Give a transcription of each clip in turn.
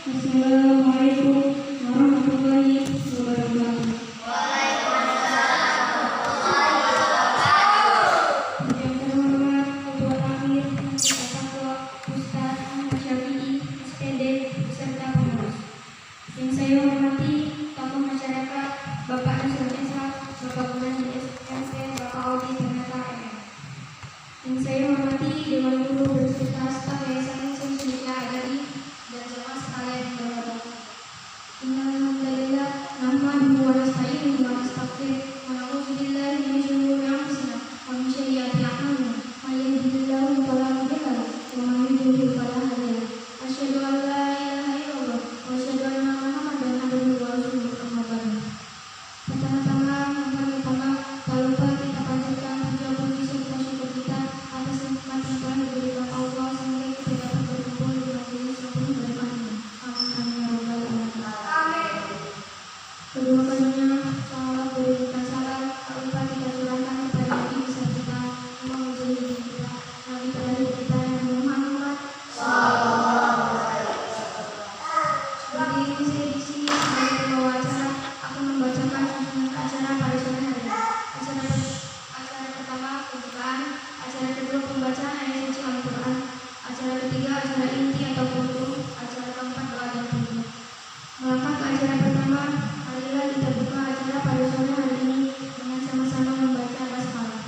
Assalamualaikum warahmatullahi wabarakatuh. Yang terhormat Ketua Akhir, Ketua Ustaz Ahmad Syafi'i, SPD, beserta pengurus. Yang saya hormati tokoh masyarakat, Bapak Nusron Ishak, Bapak Pengaji SMC, Bapak Audi Penata MM. Yang saya hormati Dewan Guru beserta staf Yayasan Sosial Adari dan jemaah sekalian yang berbahagia. Innalhamdalillah nahmaduhu wa nasta'inuhu wa nastaghfiruh wa na'udzu billahi min shururi anfusina wa min sayyiati a'malina. May yahdihillahu fala mudilla lahu wa may yudlil fala hadiya lahu. Asyhadu an la ilaha illallah wa asyhadu anna Muhammadan abduhu wa rasuluh. Amma ba'du. Pertama-tama tak lupa kita panjatkan puji serta syukur kita atas nikmat yang telah diberikan Allah sehingga kita dapat berkumpul di majelis yang penuh berkah ini. Amin ya rabbal alamin. Kedua kalinya, salawat berikan salam tak lupa kita curahkan kepada Nabi besar kita, Imam Mujahidin kita, Nabi terakhir kita Nabi Muhammad seperti ini saya di sini sebagai pembawa acara akan membacakan susunan acara pada sore hari. Acara pertama pembukaan, acara kedua pembacaan ayat suci Al-Quran, acara ketiga acara inti atau kultum, acara keempat doa dan penutup. Melangkah ke acara pertama, marilah kita buka acara pada sore hari ini dengan sama-sama membaca basmalah.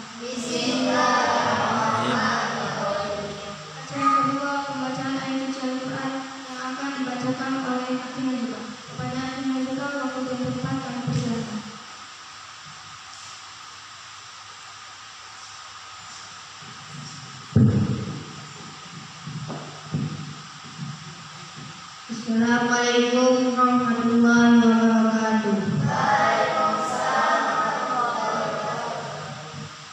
Acara kedua pembacaan ayat suci Al-Quran yang akan dibacakan oleh Hakim Najwa. Kepada Hakim Najwa waktu dan tempat kami persilakan. Assalamualaikum warahmatullahi wabarakatuh.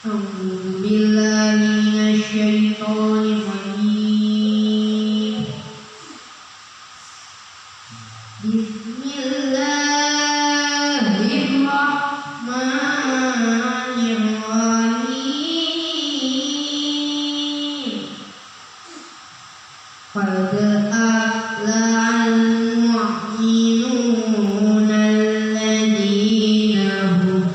A'udzubillahi minasyaitonir rajim. Bismillahirrahmanirrahim. Qad aflahal mu'minun alladzina hum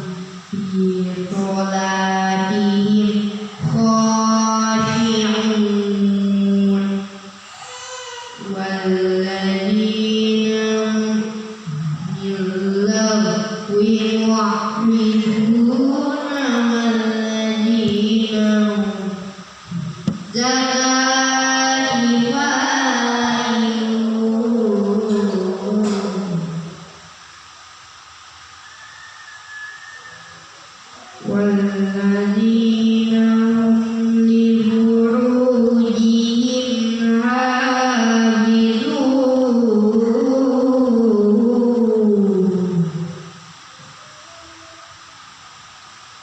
fi sholatihim khashi'un walladzina hum lil-lahwi mu'ridun walladzina hum zakati fa'ilun walladzina hum li-furujihim hafizun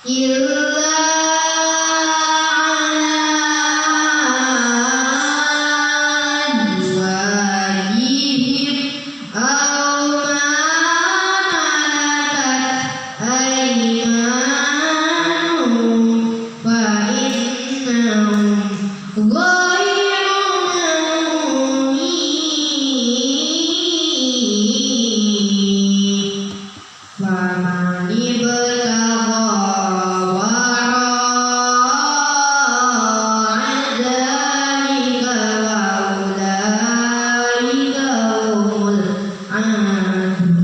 illa azwajihim aw ma malakat aymanuhum fa innahum ghayru malumin. Faman ibtagha wara'a dzalika faulaika humul aadun.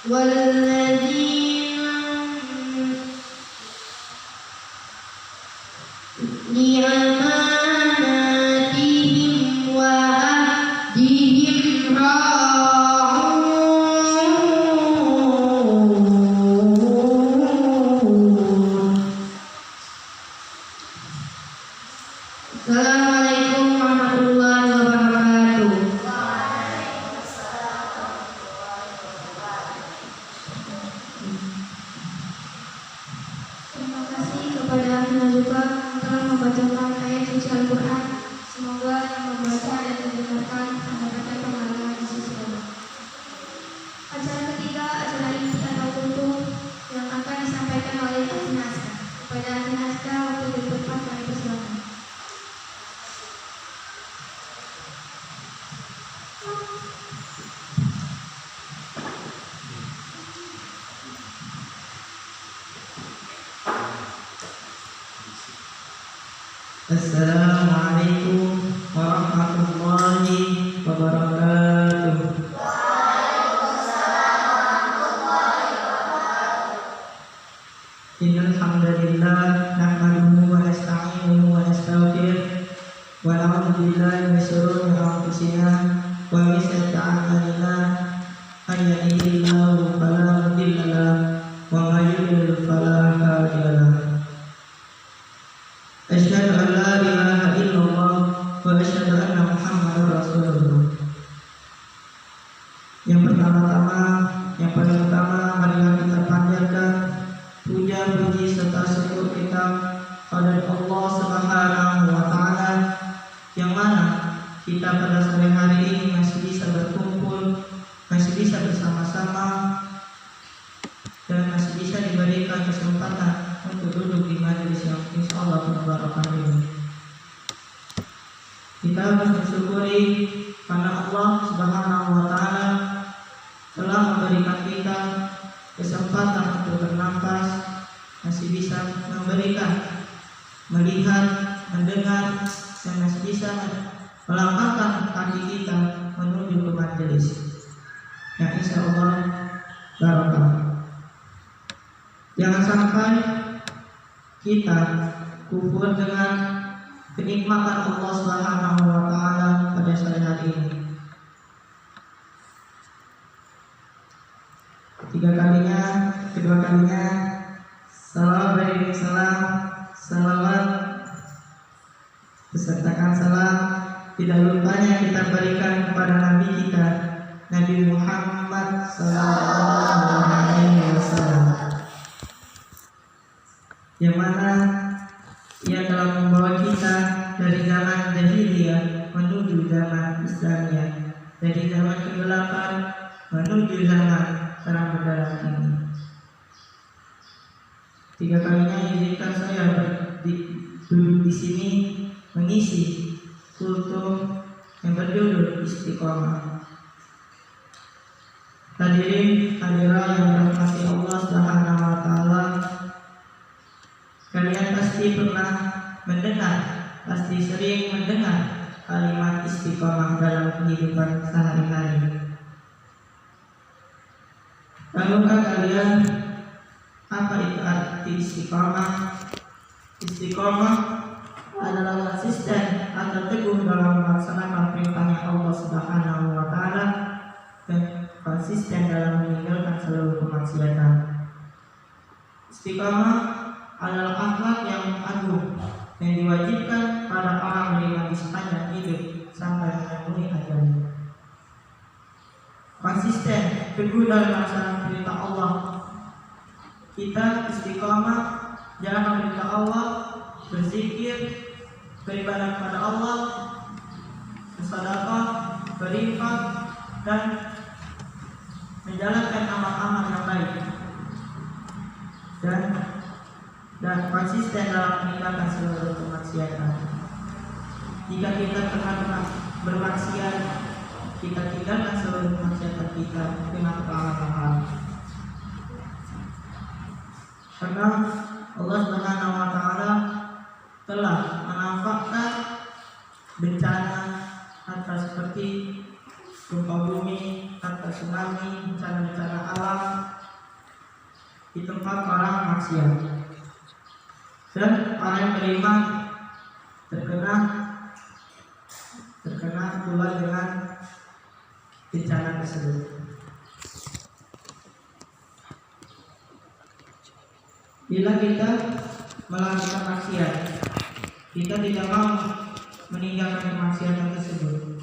Walladzina li'amanatihim wa ahdihim ra'un. Assalamualaikum warahmatullahi wabarakatuh. Terima kasih kepada Hakim Najwa yang telah membacakan ayat suci Al-Quran. Semoga yang membaca dan mendengarkan mendapatkan pengalaman di sisi Allah. Acara ketiga, acara inti atau disampaikan oleh Akhi Naska. Kepada Akhi Naska untuk ditempat kami persilakan. Assalamualaikum warahmatullahi wabarakatuh. Innal hamdalillah nahmaduhu wa nasta'inuhu wa nastaghfiruh wa na'udzu billahi min shururi anfusina wa min sayyiati a'malina. Man yahdihillahu fala mudilla lahu wa man yudlil fala hadiya lahu. Asyhadu an la ilaha illallah wa asyhadu anna Muhammadar Rasulullah. Yang pertama-tama, yang paling utama, marilah kita panjatkan puja, puji serta syukur kita pada Allah Subhanahu wa taala, yang mana kita pada sore hari ini masih bisa berkumpul, masih bisa bersama-sama, dan masih bisa diberikan kesempatan untuk duduk di majelis yang insyaallah berbarakah ini. Kita bersyukuri karena Allah Subhanahu wa taala telah memberikan kita kesempatan untuk bernafas, masih bisa memberikan melihat, mendengar, dan masih bisa melangkahkan kaki kita menuju ke majelis yang insyaallah barakah. Jangan sampai kita kufur dengan kenikmatan Allah Subhanahu wa taala pada sore hari ini. Kedua kalinya salam beriring salam, salawat besertakan salam tidak lupanya kita berikan kepada Nabi kita, Nabi Muhammad sallallahu alaihi wasallam, yang mana ia telah membawa kita dari zaman jahiliyah menuju zaman Islamiyah, dari zaman kegelapan menuju zaman terang benderang ini. Tiga kalinya izinkan saya duduk di sini mengisi kultum yang berjudul Istiqomah. Hadirin hadirat yang dirahmati Allah Subhanahu wa taala, kalian pasti pernah mendengar, pasti sering mendengar kalimat istiqomah dalam kehidupan sehari-hari. Tahukah kalian apa itu arti istiqomah? Istiqomah adalah konsisten atau teguh dalam melaksanakan perintahnya Allah Subhanahu wa taala dan konsisten dalam meninggalkan seluruh kemaksiatan. Istiqomah adalah akhlak yang agung yang diwajibkan pada orang beriman di sepanjang hidup sampai menemui ajalnya. Konsisten, teguh dalam melaksanakan perintah Allah. Kita istiqomah jalan perintah Allah, berzikir, beribadah kepada Allah, bersedekah, berinfak, dan menjalankan amal-amal yang baik, dan konsisten dalam meninggalkan seluruh kemaksiatan. Jika kita pernah bermaksiat, kita tinggalkan seluruh kemaksiatan kita dengan perlahan-lahan. Karena Allah Subhanahu wa taala telah menampakkan bencana antara seperti gempa bumi, antara tsunami, bencana-bencana alam di tempat orang maksiat. Dan orang yang beriman terkena pula dengan bencana tersebut. Bila kita melakukan maksiat, kita tidak mau meninggalkan kemaksiatan tersebut.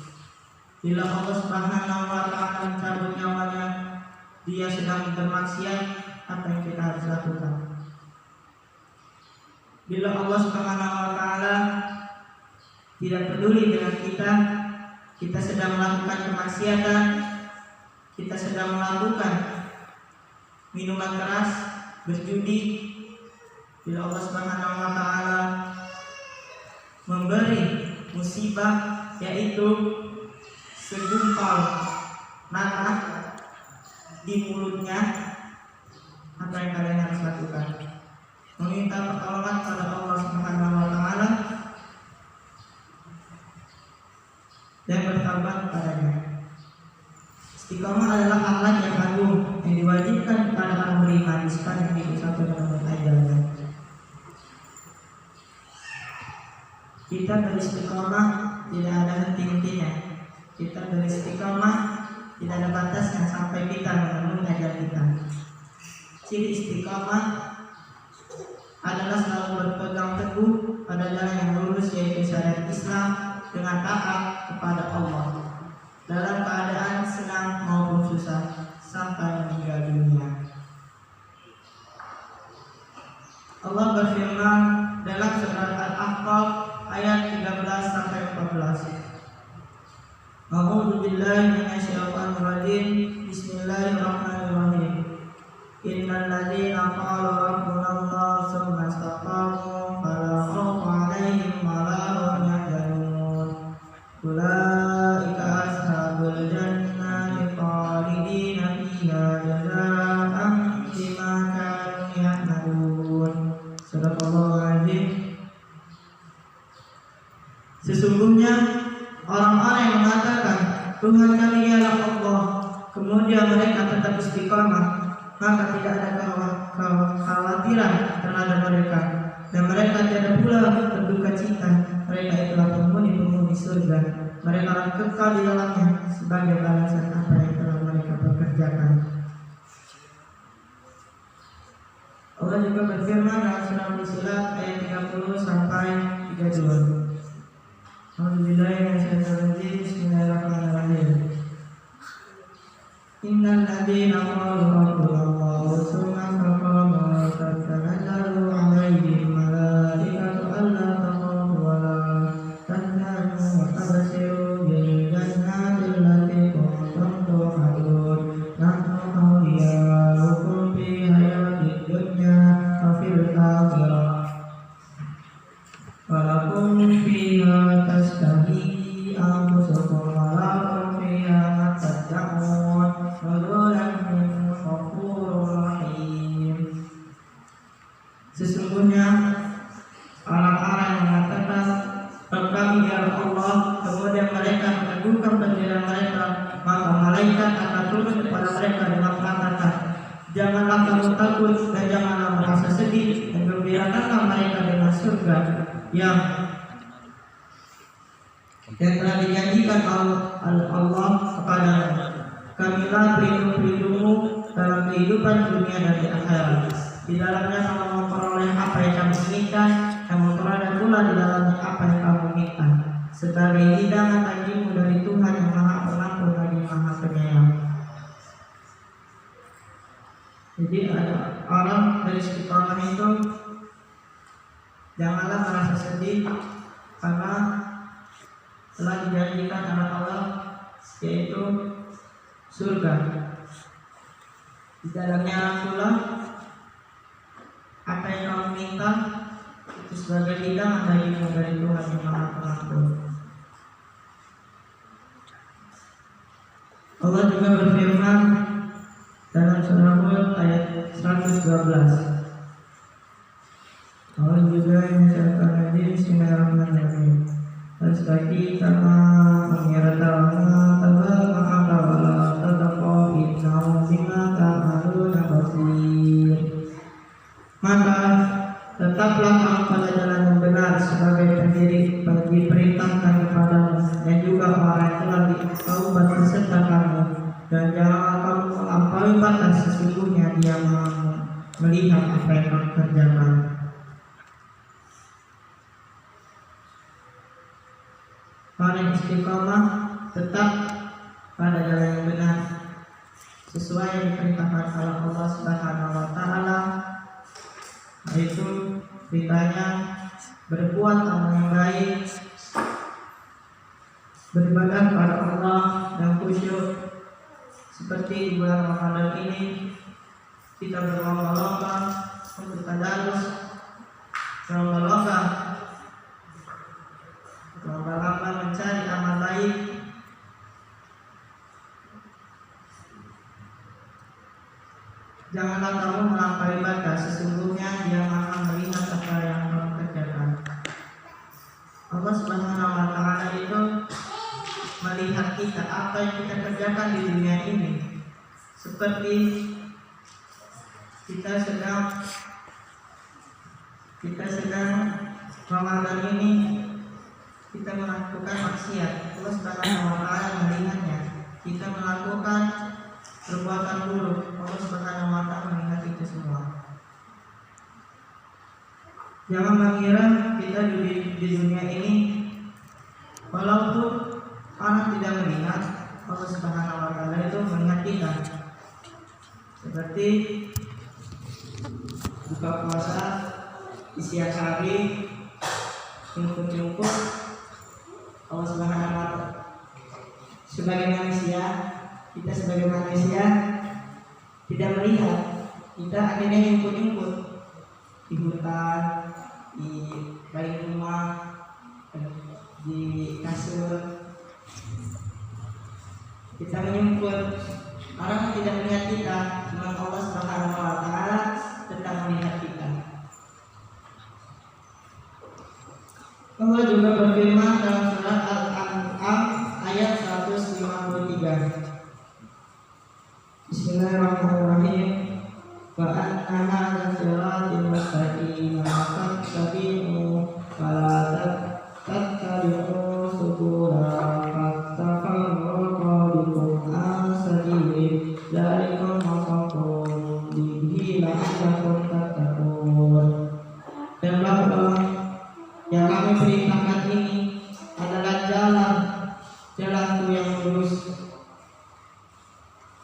Bila Allah Subhanahu wa taala mencabut nyawanya, dia sedang bermaksiat, apa yang kita harus lakukan? Bila Allah Subhanahu wa taala tidak peduli dengan kita sedang melakukan kemaksiatan, kita sedang melakukan minuman keras, berjudi, bila Allah Subhanahu wa taala memberi musibah, yaitu segumpal nanah di mulutnya, apa yang kalian harus lakukan? Meminta pertolongan pada Allah Subhanahu wa taala dan bertaubat kepadanya. Istiqomah adalah akhlak yang agung yang diwajibkan kepada orang beriman sepanjang hidup sampai menemui ajalnya. Kita beristiqomah tidak ada henti-hentinya. Kita beristiqomah tidak ada batasnya sampai kita menemui ajal kita. Ciri istiqomah adalah selalu berpegang teguh pada jalan yang lurus, yaitu syariat Islam, dengan taat kepada Allah dalam keadaan senang maupun susah sampai meninggal dunia. Allah berfirman dalam surat Al-Ahqaf ayat 13 sampai 14. A'udzu billahi minasyaitonir rajim. Bismillahirrahmanirrahim. Innal ladzina qalu rabbuna Allah tsumma istaqamu fala khaufun 'alaihim wa la hum yahzanun. Ulaika ashabul jannati khalidina fiha jazaa'an bima kanu ya'malun. Sadaqallahul azim. Sesungguhnya orang-orang yang mengatakan Tuhan kami ialah Allah, kemudian mereka tetap istiqamah, maka tidak ada kekhawatiran terhadap mereka, dan mereka tidak pula berduka cita. Mereka itulah penghuni surga, mereka akan kekal di dalamnya sebagai balasan apa yang telah mereka pekerjakan. Allah juga berfirman dalam surah Fussilat ayat 30 sampai 32. Bismillahirrahmanirrahim. Innal ladzina qalu rabbuna Allah tsumma istaqamu tatanazzalu 'alaihim malaikatu alla takhafu wa la tahzanu wa abshiru bil jannati allati kuntum tu'adun. Nahnu awliya'ukum fil hayatid dunya wa fil akhirah. Walakum fiha tastahi anfusukum wa lakum fiha tad'un nuzulan min ghafurur rahim. Sesungguhnya orang-orang yang mengatakan Rabb kami ialah Allah, kemudian mereka meneguhkan pendirian mereka, maka malaikat akan turun kepada mereka dengan mengatakan, janganlah kamu takut dan janganlah merasa sedih, dan gembirakanlah mereka dengan surga yang telah dijanjikan Allah kepada kamilah pelindung-pelindungmu dalam kehidupan dunia dan di akhirat. Di dalamnya kamu memperoleh apa yang kamu inginkan, dan memperoleh pula di dalamnya apa yang kamu inginkan, sebagai hidangan bagimu dari Tuhan yang Maha Pengampun lagi Maha Penyayang. Jadi ada orang dari istiqomah itu, janganlah merasa sedih karena telah dijanjikan oleh Allah, yaitu surga. Di dalamnya pula apa yang kamu minta itu sebagai hidangan bagimu dari Tuhan yang Maha Pengampun. Allah juga berfirman dalam surah Hud ayat 112. Allah juga mengucapkan lagi Bismillahirrahmanirrahim. Astagfirullah kama mengira-tawa tabaraka wa la tadqa innahu bima ta'maluna basir. Maka tetaplah kamu pada jalan yang benar sebagai pendiri diperintahkan kepadamu, dan juga orang yang telah ditaubat beserta kamu, dan janganlah kamu melampaui batas, sesungguhnya Dia melihat apa yang kamu kerjakan. Orang istiqomah tetap pada jalan yang benar sesuai yang diperintahkan oleh Allah Subhanahu wa taala, yaitu perintahnya berbuat amal yang baik, beribadah kepada Allah dan khusyuk. Seperti di bulan Ramadan ini kita berlomba-lomba untuk tadarus berlomba-lomba mencari amal baik. Janganlah kamu melampaui batas, sesungguhnya Dia Maha melihat apa yang kamu kerjakan. Allah Subhanahu wa Ta'ala itu melihat kita, apa yang kita kerjakan di dunia ini. Seperti kita sedang Ramadan ini kita melakukan maksiat, Allah Subhanahu wa Ta'ala melihatnya. Kita melakukan perbuatan buruk, Allah Subhanahu wa Ta'ala melihat itu semua. Jangan mengira kita di dunia ini walaupun orang tidak melihat, Allah Subhanahu wa Ta'ala itu melihat kita. Seperti buka puasa di siang hari, nyumput-nyumput, Allah Subhanahu wa Ta'ala sebagai manusia, kita sebagai manusia tidak melihat, kita akhirnya nyumput-nyumput di hutan, di balik rumah, di kasur. Kita menyumput, orang tidak melihat kita, cuma Allah Subhanahu wa Ta'ala tetap melihat kita. Allah juga berfirman dalam surat Al-An'am ayat 153. Bismillahirrahmanirrahim. Wa anna hadza siratal mustaqim fattabi'uhu wa la tattabi'u subula fattafarraqa bikum an sabili dzalikum wasaqum bihi la'allakum tattaqun. Dan bahwa yang kami perintahkan ini adalah jalanku yang lurus,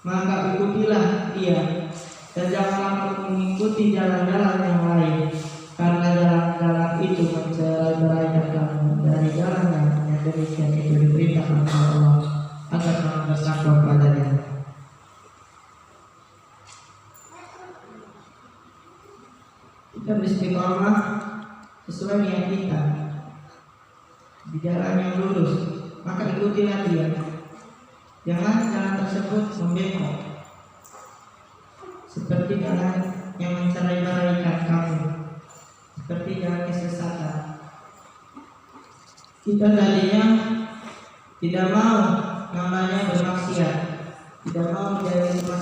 maka ikutilah dia, dan janganlah kamu mengikuti jalan-jalan yang lain, karena jalan-jalan itu menceraikan kamu dari jalan yang demikian itu diberitakan oleh Allah agar kamu bertakwa padanya. Kita beristiqomah sesuai niat kita di jalan yang lurus, maka ikutilah dia. Jangan jalan tersebut membengkok seperti jalan yang mencerai-beraikan kamu, seperti jalan kesesatan. Kita tadinya tidak mau namanya bermaksiat, tidak mau menjadi rumah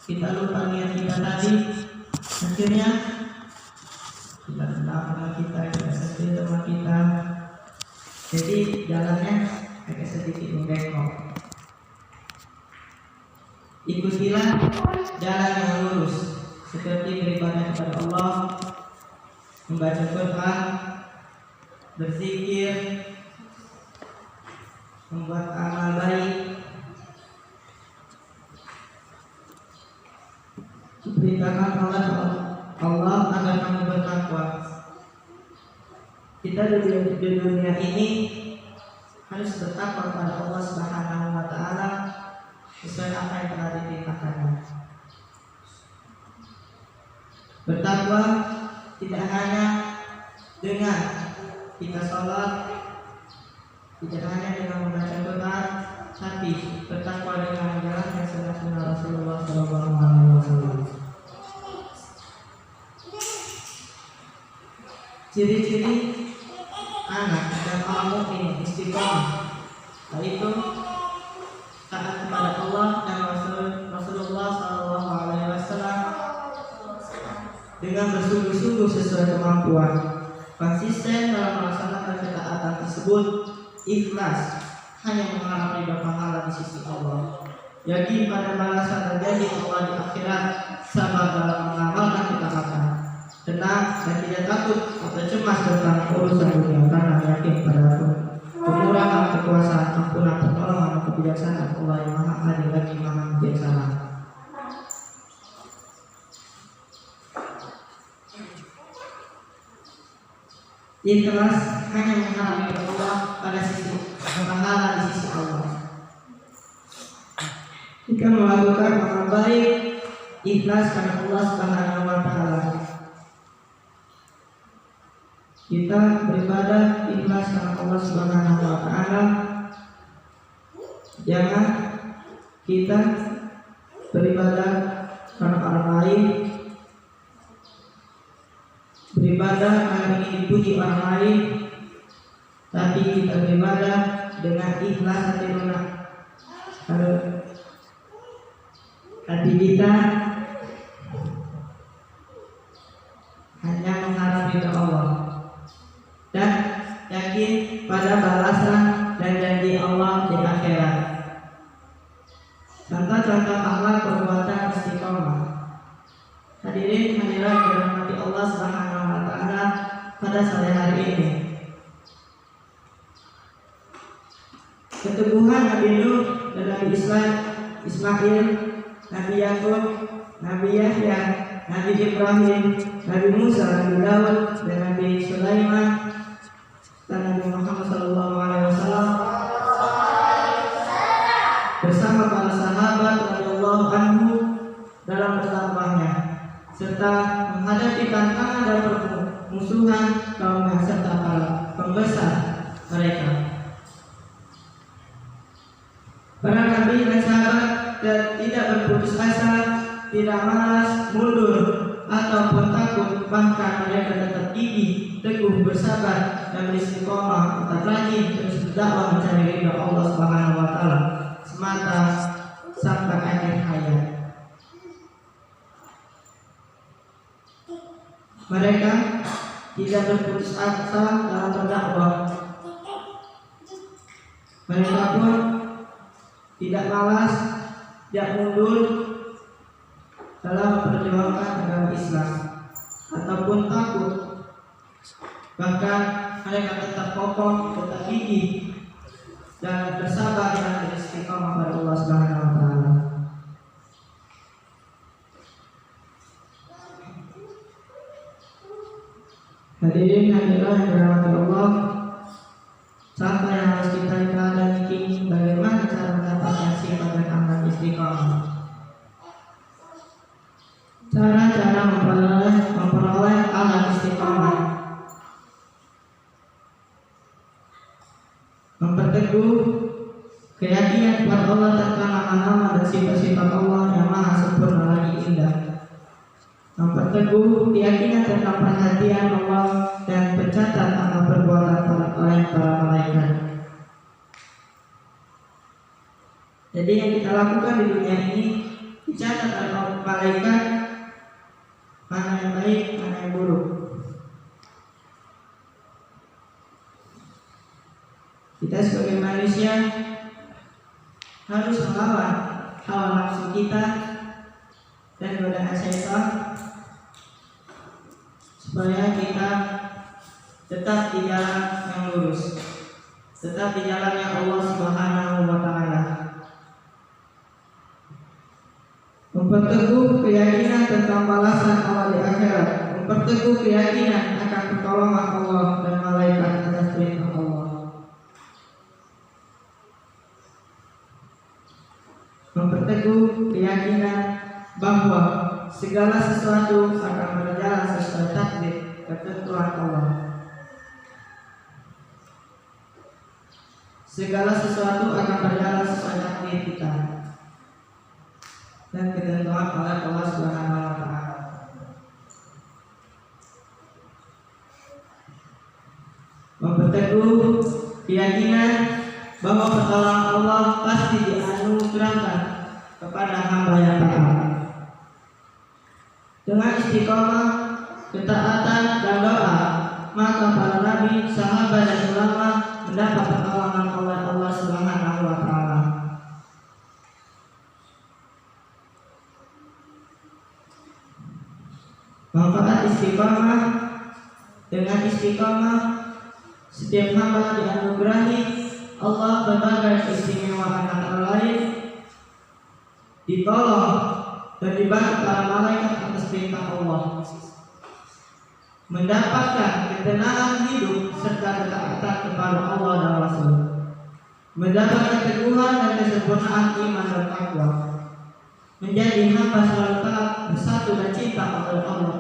kita lupa niat kita tadi, akhirnya kita tendang kita sedih sama kita, jadi jalannya agak sedikit membengkok. Ikutilah jalan yang lurus, seperti beribadah kepada Allah, membaca Quran, berzikir, membuat amal baik. Diperintahkan oleh Allah agar kamu bertakwa. Kita di dunia ini harus bertakwa kepada Allah Subhanahu wa Ta'ala sesuai apa yang telah diperintahkannya. Bertakwa tidak hanya dengan kita sholat, tidak hanya dengan membaca Quran, tapi bertakwa dengan menjalankan sunnah Rasulullah SAW. Ciri-ciri anak dan orang mukmin istiqomah, yaitu taat kepada Allah dan Rasulullah SAW dengan bersungguh-sungguh sesuai kemampuan, konsisten dalam melaksanakan ketaatan tersebut, ikhlas hanya mengharap ridha pahala di sisi Allah, yakin pada balasan dan janji Allah di akhirat, sabar dalam mengamalkan ketaatan, tenang dan tidak takut atau cemas tentang urusan dunia, karena yakin pada kemurahan, kekuasaan, ampunan, pertolongan, dan kebijaksanaan Allah yang Maha Adil lagi Maha Bijaksana. Ikhlas hanya mengharap Allah pada sisi pahala di sisi Allah. Jika melakukan amal baik, ikhlas karena Allah Subhanahu wa Ta'ala. kita beribadah ikhlas karena Allah Subhanahu wa taala. Jangan kita beribadah karena orang lain, beribadah karena ingin dipuji orang lain, tapi kita beribadah dengan ikhlas hati lunak. Kalau hati kita hanya mengharap ridha Allah dan yakin pada balasan dan janji Allah di akhirat. Contoh-contoh akhlak perbuatan istiqomah. Hadirin hadirat yang dirahmati Allah Subhanahu wa taala pada sore hari ini. Keteguhan Nabi Nuh dan Nabi Ismail, Nabi Yakub, Nabi Yahya, Nabi Ibrahim, Nabi Musa, Nabi Daud, dan Nabi Sulaiman, dan Nabi Muhammad SAW bersama para sahabat radhiyallahu anhu dalam berdakwahnya, serta menghadapi tantangan dan permusuhan kaumnya serta para pembesar mereka. Para nabi dan sahabat tidak berputus asa, tidak malas, mundur, ataupun takut, bahkan mereka tetap gigih, teguh, bersabar, dan beristiqomah, tetap rajin terus berdakwah mencari ridha Allah Subhanahu wa taala semata sampai akhir hayat. Mereka tidak berputus asa dalam berdakwah. Mereka pun tidak malas, tidak mundur dalam memperjuangkan agama Islam ataupun takut. Bahkan mereka tetap kokoh, tetap gigih dan bersabar dan beristiqomah pada Allah Subhanahu wa taala. Hadirin hadirat yang dirahmati Allah, contoh yang harus kita miliki bagaimana cara mendapatkan sifat dan amal istiqomah. Cara-cara memperoleh amal istiqomah: memperteguh keyakinan kepada Allah tentang nama-nama dan sifat-sifat Allah yang maha sempurna lagi indah. Memperteguh keyakinan tentang perhatian Allah dan pencatat amal perbuatan oleh para malaikat. Jadi yang kita lakukan di dunia ini dicatat oleh malaikat, mana yang baik, mana yang buruk. Kita sebagai manusia harus melawan hawa nafsu kita dan godaan syaitan supaya kita tetap di jalan yang lurus, tetap di jalan yang Allah Subhanahu wa taala. Memperteguh keyakinan tentang balasan Allah di akhirat, memperteguh keyakinan akan pertolongan Allah dan malaikat atas perintah Allah. Memperteguh keyakinan bahwa segala sesuatu akan berjalan sesuai takdir ketentuan Allah. Segala sesuatu akan berjalan sesuai takdir kita dan ketentuan oleh Allah Subhanahu wa taala. Memperteguh keyakinan bahwa pertolongan Allah pasti dianugerahkan kepada hamba yang taat. Dengan istiqomah, ketaatan dan doa, maka para nabi, sahabat dan ulama mendapat pertolongan oleh Allah Subhanahu wa taala. Manfaat istiqomah: dengan istiqomah setiap hamba dianugerahi Allah berbagai keistimewaan, antara lain ditolong dan dibantu para malaikat atas perintah Allah, mendapatkan ketenangan hidup serta ketaatan kepada Allah dan Rasul, mendapatkan keteguhan dan kesempurnaan iman dan takwa, menjadi hamba selalu taat, bersatu dan cinta kepada Allah,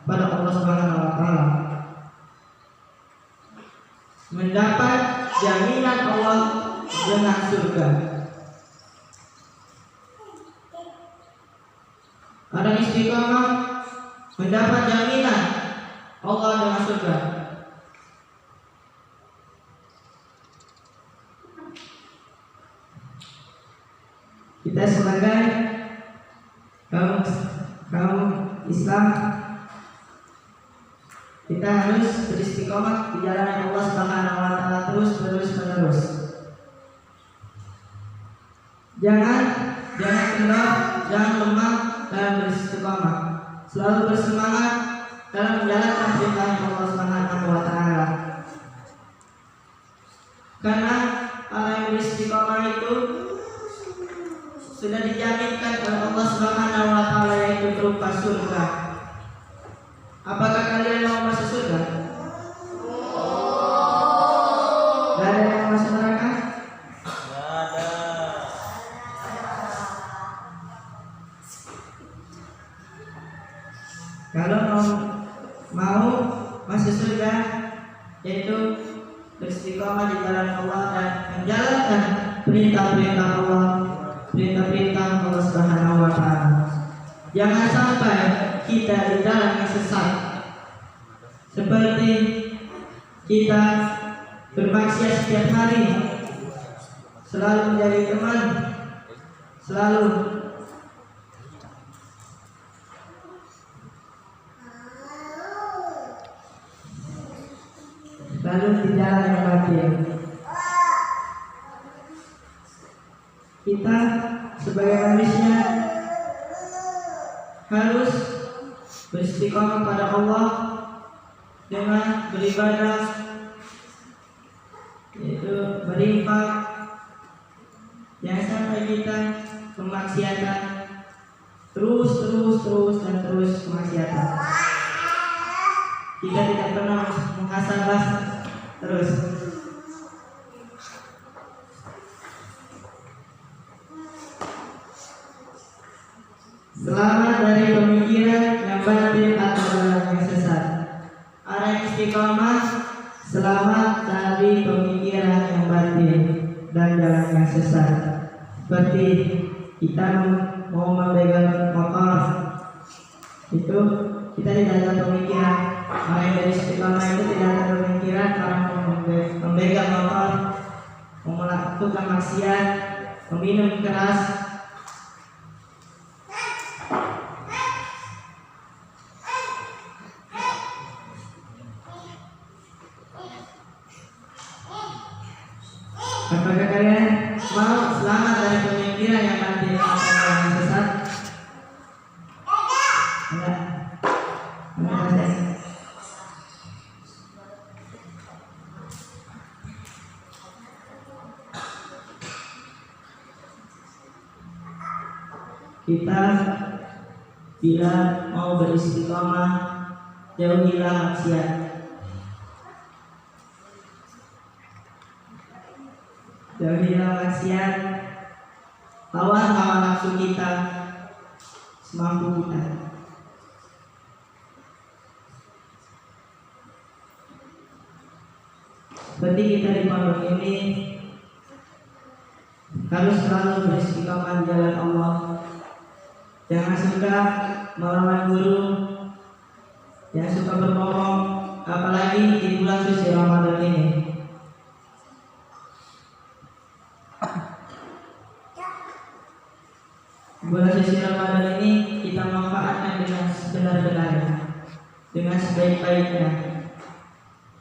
pada Allah Subhanahu wa taala. mendapat jaminan Allah dengan surga. Orang istiqomah mendapat jaminan Allah dengan surga. Kita sebagai kaum Islam, kita harus beristiqomah di jalan Allah Subhanahu wa taala terus menerus. Jangan kendor, jangan lemah dalam beristiqomah. Selalu bersemangat dalam menjalankan perintah Allah Subhanahu wa taala. Karena orang yang beristiqomah itu sudah dijaminkan oleh Allah Subhanahu wa taala, yaitu berupa surga. Apakah kalian mau masuk surga? Gak ada yang mau masuk neraka? Gak ada. Kalau mau masuk surga, yaitu beristiqomah di jalan Allah dan menjalankan perintah-perintah Allah, perintah-perintah Allah Subhanahu wa taala. Jangan sampai kita di jalan yang sesat, seperti kita bermaksiat setiap hari, selalu menjadi teman, selalu di jalan yang batil. Kita sebagai manusia harus beristiqomah pada Allah dengan beribadah, yaitu berinfak. Jangan sampai kita kemaksiatan, terus kemaksiatan. Kita tidak pernah muhasabah terus. Selamat dari pemikiran yang batil atau jalan yang sesat. Orang yang istiqomah selamat dari pemikiran yang batil dan jalan yang sesat. Seperti kita mau memegang motor, itu kita tidak ada pemikiran. Orang yang dari istiqomah itu tidak ada pemikiran orang memegang motor, mau melakukan maksiat, meminum keras. Apakah kalian mau selamat dari pemikiran yang batil atau yang sesat? Enggak. Kita bila mau beristiqomah, jauhilah maksiat. Jauhilah maksiat, lawan hawa nafsu kita semampu kita. Seperti kita di pondok ini harus selalu beristiqomah di jalan Allah. Jangan suka melawan guru, jangan suka berbohong, apalagi di bulan suci Ramadan ini. Bulan suci Ramadan ini kita manfaatkan dengan sebenar-benarnya, dengan sebaik-baiknya.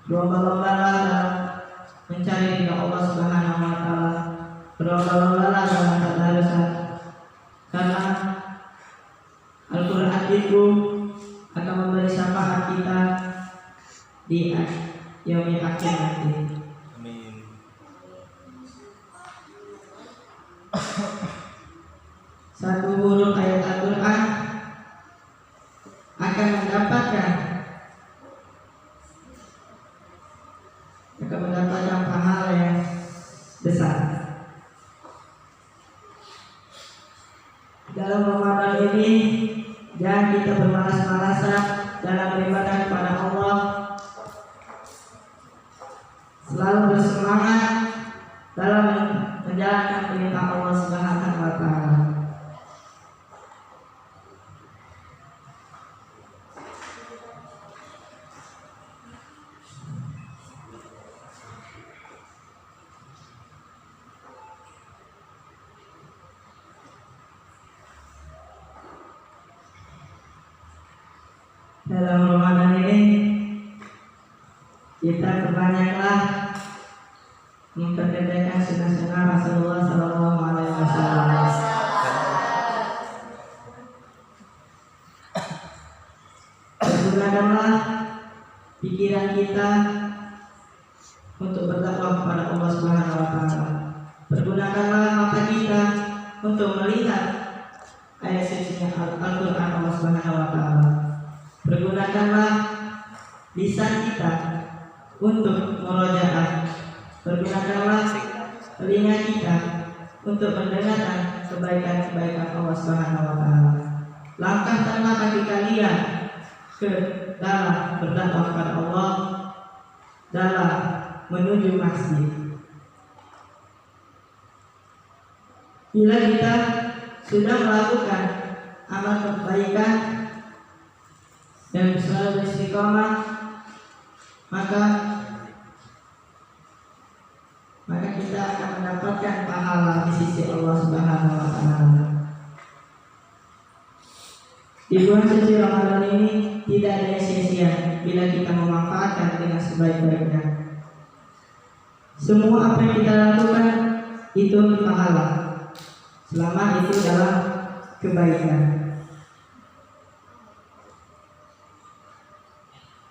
Berlomba-lombalah dalam mencari ridha Allah Subhanahu wa taala. Berlomba-lombalah dalam tadarus, karena Al-Quran itu akan memberi syafaat kita di yaumil akhir nanti. Amin. Satu huruf ayat Al-Quran akan mendapatkan pahala yang besar. Dalam Ramadan ini jangan kita bermalas-malasan dalam beribadah kepada Allah. selalu bersemangat dalam menjalankan perintah Allah Subhanahu wa taala. Dalam Ramadan ini kita perbanyaklah memperhatikan sunnah-sunnah Rasulullah Sallallahu Alaihi Wasallam. Pergunakanlah pikiran kita untuk berdakwah kepada Allah Subhanahu Wa Taala. Pergunakanlah mata kita untuk melihat ayat suci Al-Quran Allah Subhanahu Wa Taala. Pergunakanlah lisan kita untuk murojaah. Pergunakanlah telinga kita untuk mendengarkan kebaikan-kebaikan Allah Subhanahu wa taala. Langkahkanlah kaki kalian ke dalam berdakwah kepada Allah, dalam menuju masjid. Bila kita sudah melakukan amal kebaikan dan selalu istiqomah, maka kita akan mendapatkan pahala di sisi Allah Subhanahu wa taala. Di bulan suci Ramadan ini tidak ada sia-sia bila kita memanfaatkan dengan sebaik-baiknya. Semua apa yang kita lakukan itu pahala, selama itu dalam kebaikan.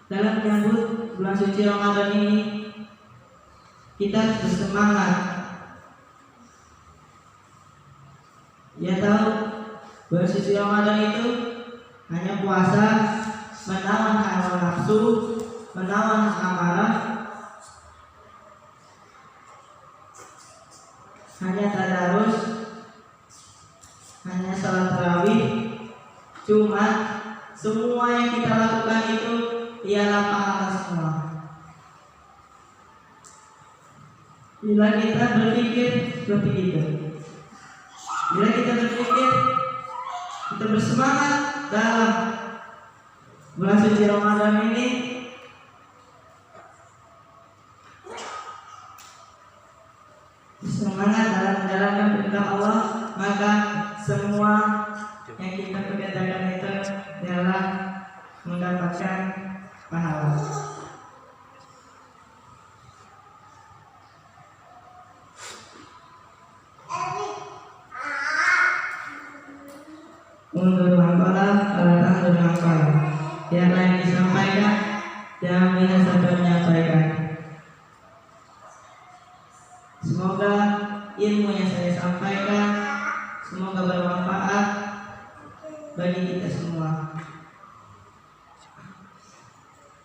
Dalam menyambut bulan suci Ramadan ini, kita bersemangat. Ya tahu, bulan suci Ramadan itu hanya puasa, menawan hawa nafsu, menawan amarah, hanya tadarus, hanya salat tarawih. Cuma semua yang kita lakukan itu ialah pahala semua. Bila kita berpikir seperti itu, bila kita berpikir, kita bersemangat dalam bulan suci Ramadan ini, bersemangat dalam menjalankan perintah Allah, maka semua yang kita kerjakan itu adalah mendapatkan pahala. Untuk mengkalah alasan dan mengkalah yang lain disampaikan, yang bisa sampai menyampaikan. Semoga ilmu yang saya sampaikan semoga bermanfaat bagi kita semua.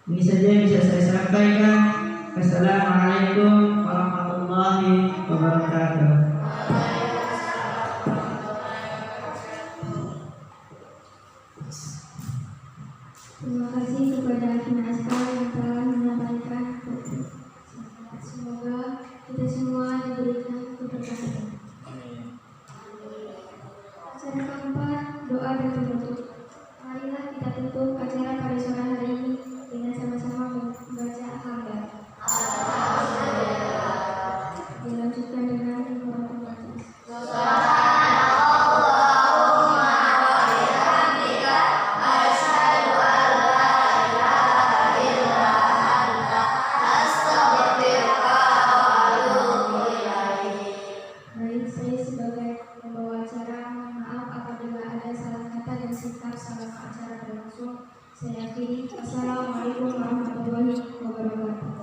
Ini saja yang bisa saya sampaikan. Assalamualaikum warahmatullahi wabarakatuh. Terima kasih kepada Akina Askar yang telah menyampaikan. Semoga kita semua diberikan keberkahan. Acara keempat, doa dan penutup. Marilah kita tutup acara pada sore hari ini dengan sama-sama membaca Alhamdulillah. Dilanjutkan dengan informasi majlis. Baik, saya sebagai pembawa acara mohon maaf apabila ada salah kata dan sikap selama acara berlangsung. Saya akhiri. Assalamualaikum warahmatullahi wabarakatuh.